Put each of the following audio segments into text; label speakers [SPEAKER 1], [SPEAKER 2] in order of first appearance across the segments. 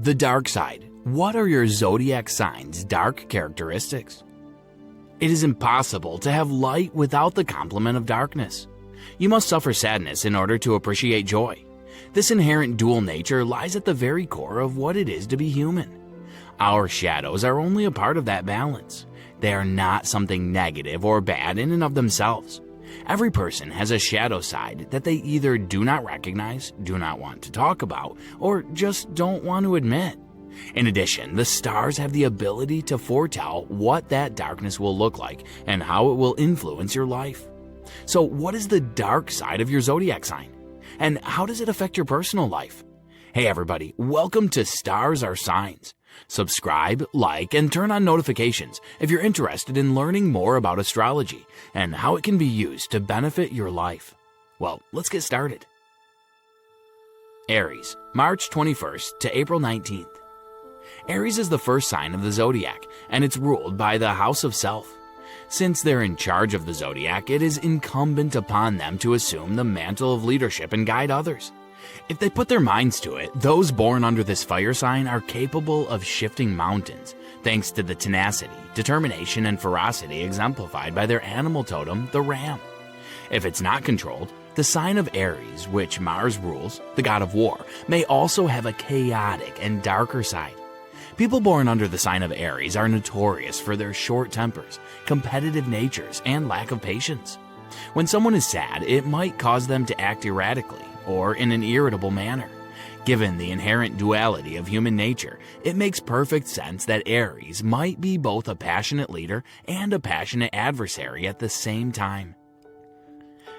[SPEAKER 1] The dark side. What are your zodiac signs' dark characteristics? It is impossible to have light without the complement of darkness. You must suffer sadness in order to appreciate joy. This inherent dual nature lies at the very core of what it is to be human. Our shadows are only a part of that balance. They are not something negative or bad in and of themselves. Every person has a shadow side that they either do not recognize, do not want to talk about, or just don't want to admit. In addition, the stars have the ability to foretell what that darkness will look like and how it will influence your life. So what is the dark side of your zodiac sign? And how does it affect your personal life? Hey everybody, welcome to Stars Are Signs. Subscribe, like, and turn on notifications if you're interested in learning more about astrology and how it can be used to benefit your life. Well, let's get started. Aries, March 21st to April 19th. Aries is the first sign of the zodiac, and it's ruled by the house of self. Since they're in charge of the zodiac, it is incumbent upon them to assume the mantle of leadership and guide others. If they put their minds to it, those born under this fire sign are capable of shifting mountains, thanks to the tenacity, determination, and ferocity exemplified by their animal totem, the ram. If it's not controlled, the sign of Aries, which Mars rules, the god of war, may also have a chaotic and darker side. People born under the sign of Aries are notorious for their short tempers, competitive natures, and lack of patience. When someone is sad, it might cause them to act erratically or in an irritable manner. Given the inherent duality of human nature, it makes perfect sense that Aries might be both a passionate leader and a passionate adversary at the same time.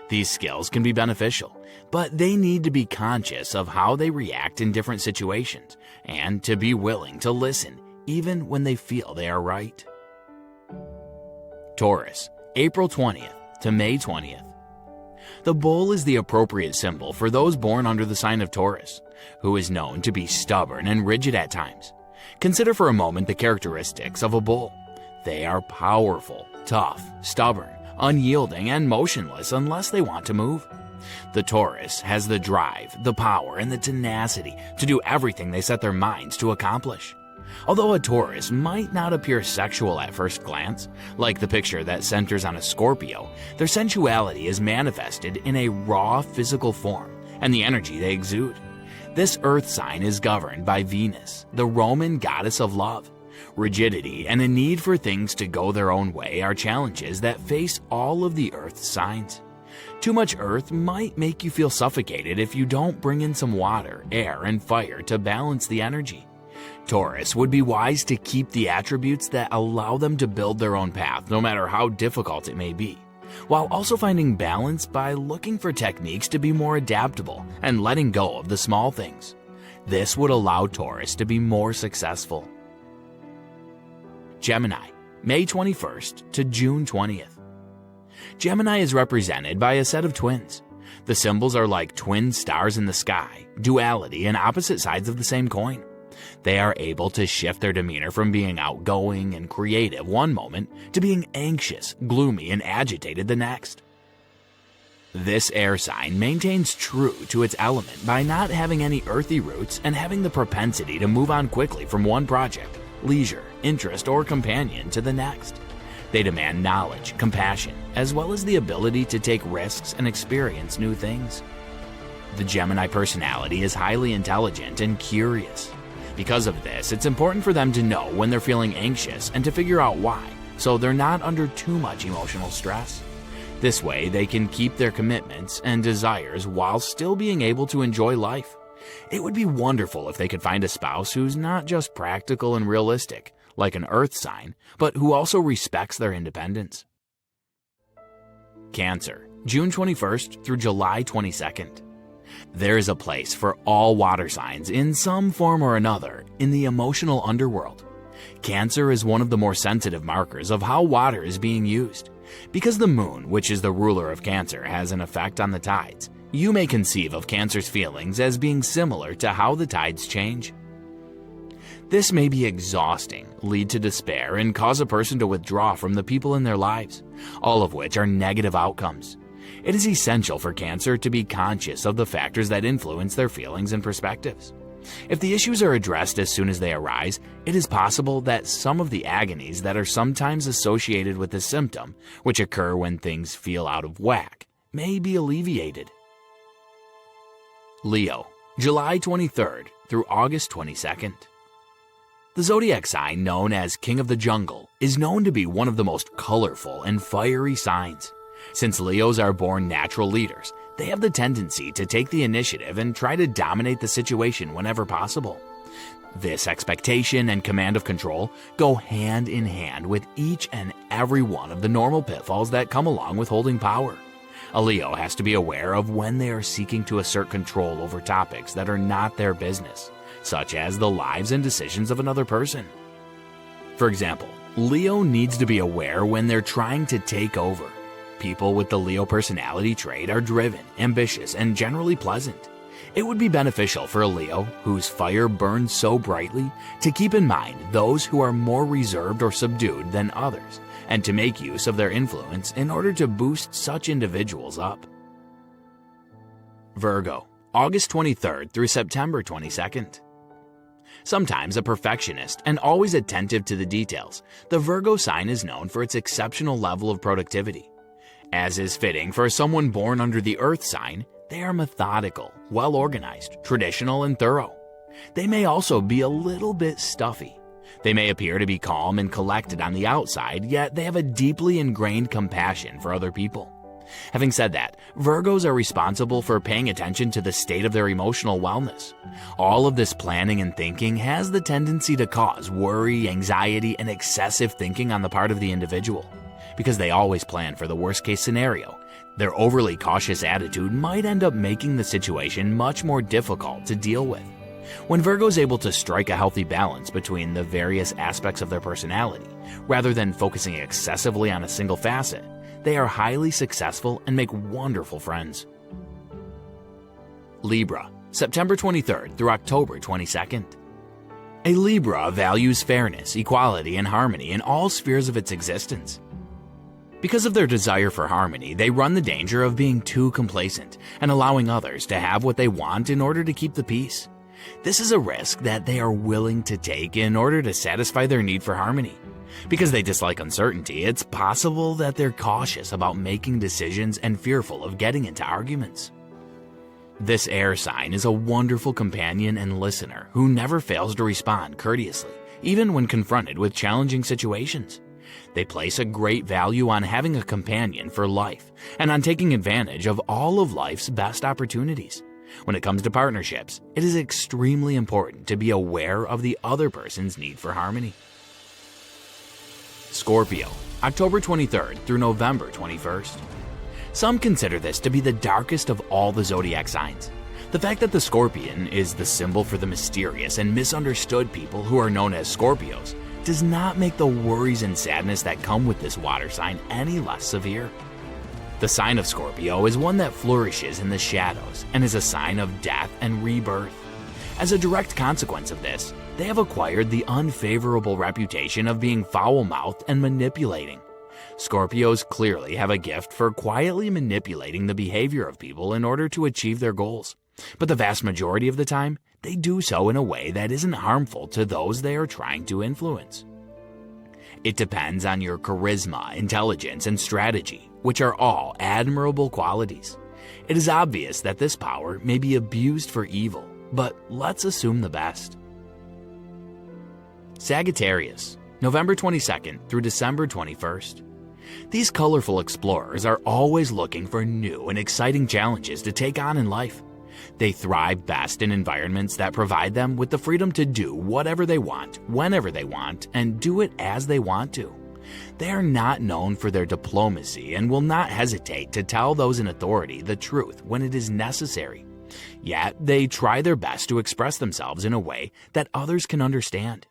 [SPEAKER 1] These skills can be beneficial, but they need to be conscious of how they react in different situations and to be willing to listen even when they feel they are right. Taurus, April 20th to May 20th. The bull is the appropriate symbol for those born under the sign of Taurus, who is known to be stubborn and rigid at times. Consider for a moment the characteristics of a bull. They are powerful, tough, stubborn, unyielding, and motionless unless they want to move. The Taurus has the drive, the power, and the tenacity to do everything they set their minds to accomplish. Although a Taurus might not appear sexual at first glance, like the picture that centers on a Scorpio, their sensuality is manifested in a raw physical form and the energy they exude. This earth sign is governed by Venus, the Roman goddess of love. Rigidity and a need for things to go their own way are challenges that face all of the earth signs. Too much earth might make you feel suffocated if you don't bring in some water, air, and fire to balance the energy. Taurus would be wise to keep the attributes that allow them to build their own path no matter how difficult it may be, while also finding balance by looking for techniques to be more adaptable and letting go of the small things. This would allow Taurus to be more successful. Gemini, May 21st to June 20th. Gemini is represented by a set of twins. The symbols are like twin stars in the sky, duality and opposite sides of the same coin. They are able to shift their demeanor from being outgoing and creative one moment to being anxious, gloomy, and agitated the next. This air sign maintains true to its element by not having any earthy roots and having the propensity to move on quickly from one project, leisure, interest, or companion to the next. They demand knowledge, compassion, as well as the ability to take risks and experience new things. The Gemini personality is highly intelligent and curious. Because of this, it's important for them to know when they're feeling anxious and to figure out why, so they're not under too much emotional stress. This way, they can keep their commitments and desires while still being able to enjoy life. It would be wonderful if they could find a spouse who's not just practical and realistic, like an earth sign, but who also respects their independence. Cancer, June 21st through July 22nd. There is a place for all water signs in some form or another in the emotional underworld. Cancer is one of the more sensitive markers of how water is being used. Because the moon, which is the ruler of Cancer, has an effect on the tides, you may conceive of Cancer's feelings as being similar to how the tides change. This may be exhausting, lead to despair, and cause a person to withdraw from the people in their lives, all of which are negative outcomes. It is essential for Cancer to be conscious of the factors that influence their feelings and perspectives. If the issues are addressed as soon as they arise, it is possible that some of the agonies that are sometimes associated with this symptom, which occur when things feel out of whack, may be alleviated. Leo, July 23rd through August 22nd. The zodiac sign, known as King of the Jungle, is known to be one of the most colorful and fiery signs. Since Leos are born natural leaders, they have the tendency to take the initiative and try to dominate the situation whenever possible. This expectation and command of control go hand in hand with each and every one of the normal pitfalls that come along with holding power. A Leo has to be aware of when they are seeking to assert control over topics that are not their business, such as the lives and decisions of another person. For example, Leo needs to be aware when they're trying to take over. People with the Leo personality trait are driven, ambitious, and generally pleasant. It would be beneficial for a Leo whose fire burns so brightly to keep in mind those who are more reserved or subdued than others, and to make use of their influence in order to boost such individuals up. Virgo, August 23rd through September 22nd. Sometimes a perfectionist and always attentive to the details, the Virgo sign is known for its exceptional level of productivity. As is fitting for someone born under the Earth sign, they are methodical, well-organized, traditional, and thorough. They may also be a little bit stuffy. They may appear to be calm and collected on the outside, yet they have a deeply ingrained compassion for other people. Having said that, Virgos are responsible for paying attention to the state of their emotional wellness. All of this planning and thinking has the tendency to cause worry, anxiety, and excessive thinking on the part of the individual. Because they always plan for the worst-case scenario, their overly cautious attitude might end up making the situation much more difficult to deal with. When Virgo is able to strike a healthy balance between the various aspects of their personality, rather than focusing excessively on a single facet, they are highly successful and make wonderful friends. Libra, September 23rd through October 22nd. A Libra values fairness, equality, and harmony in all spheres of its existence. Because of their desire for harmony, they run the danger of being too complacent and allowing others to have what they want in order to keep the peace. This is a risk that they are willing to take in order to satisfy their need for harmony. Because they dislike uncertainty, it's possible that they're cautious about making decisions and fearful of getting into arguments. This air sign is a wonderful companion and listener who never fails to respond courteously, even when confronted with challenging situations. They place a great value on having a companion for life and on taking advantage of all of life's best opportunities. When it comes to partnerships, it is extremely important to be aware of the other person's need for harmony. Scorpio, October 23rd through November 21st. Some consider this to be the darkest of all the zodiac signs. The fact that the scorpion is the symbol for the mysterious and misunderstood people who are known as Scorpios does not make the worries and sadness that come with this water sign any less severe. The sign of Scorpio is one that flourishes in the shadows and is a sign of death and rebirth. As a direct consequence of this, they have acquired the unfavorable reputation of being foul-mouthed and manipulating. Scorpios clearly have a gift for quietly manipulating the behavior of people in order to achieve their goals. But the vast majority of the time, they do so in a way that isn't harmful to those they are trying to influence. It depends on your charisma, intelligence, and strategy, which are all admirable qualities. It is obvious that this power may be abused for evil, but let's assume the best. Sagittarius, November 22nd through December 21st. These colorful explorers are always looking for new and exciting challenges to take on in life. They thrive best in environments that provide them with the freedom to do whatever they want, whenever they want, and do it as they want to. They are not known for their diplomacy and will not hesitate to tell those in authority the truth when it is necessary. Yet, they try their best to express themselves in a way that others can understand.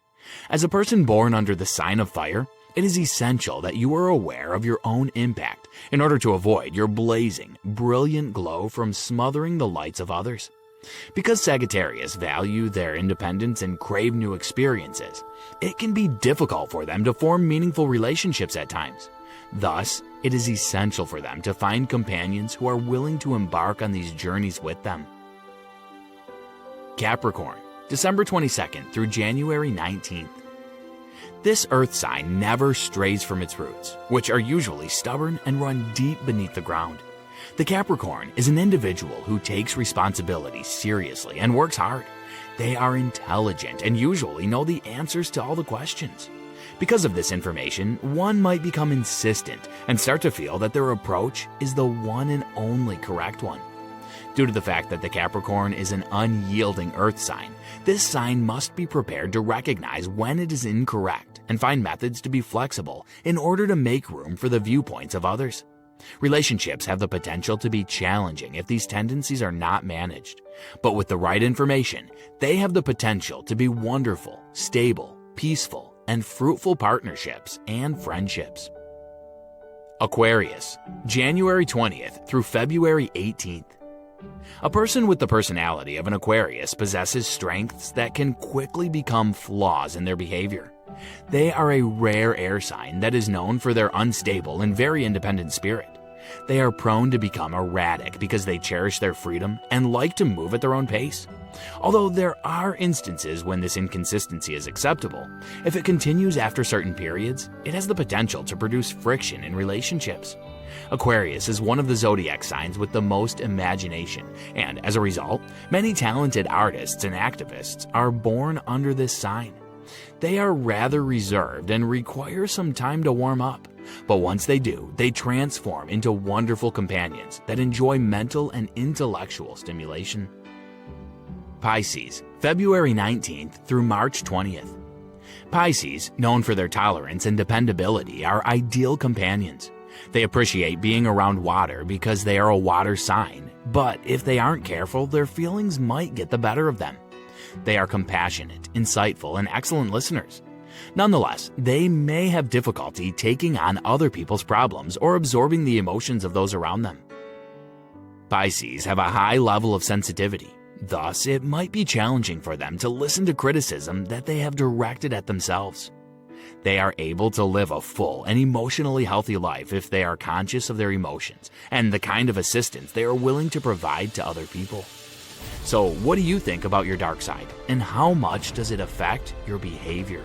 [SPEAKER 1] As a person born under the sign of fire, it is essential that you are aware of your own impact in order to avoid your blazing, brilliant glow from smothering the lights of others. Because Sagittarius value their independence and crave new experiences, it can be difficult for them to form meaningful relationships at times. Thus, it is essential for them to find companions who are willing to embark on these journeys with them. Capricorn, December 22nd through January 19th. This earth sign never strays from its roots, which are usually stubborn and run deep beneath the ground. The Capricorn is an individual who takes responsibility seriously and works hard. They are intelligent and usually know the answers to all the questions. Because of this information, one might become insistent and start to feel that their approach is the one and only correct one. Due to the fact that the Capricorn is an unyielding earth sign, this sign must be prepared to recognize when it is incorrect and find methods to be flexible in order to make room for the viewpoints of others. Relationships have the potential to be challenging if these tendencies are not managed, but with the right information, they have the potential to be wonderful, stable, peaceful, and fruitful partnerships and friendships. Aquarius, January 20th through February 18th. A person with the personality of an Aquarius possesses strengths that can quickly become flaws in their behavior. They are a rare air sign that is known for their unstable and very independent spirit. They are prone to become erratic because they cherish their freedom and like to move at their own pace. Although there are instances when this inconsistency is acceptable, if it continues after certain periods, it has the potential to produce friction in relationships. Aquarius is one of the zodiac signs with the most imagination, and as a result, many talented artists and activists are born under this sign. They are rather reserved and require some time to warm up, but once they do, they transform into wonderful companions that enjoy mental and intellectual stimulation. Pisces, February 19th through March 20th. Pisces, known for their tolerance and dependability, are ideal companions. They appreciate being around water because they are a water sign, but if they aren't careful, their feelings might get the better of them. They are compassionate, insightful, and excellent listeners. Nonetheless, they may have difficulty taking on other people's problems or absorbing the emotions of those around them. Pisces have a high level of sensitivity. Thus, it might be challenging for them to listen to criticism that they have directed at themselves. They are able to live a full and emotionally healthy life if they are conscious of their emotions and the kind of assistance they are willing to provide to other people. So, what do you think about your dark side, and how much does it affect your behavior?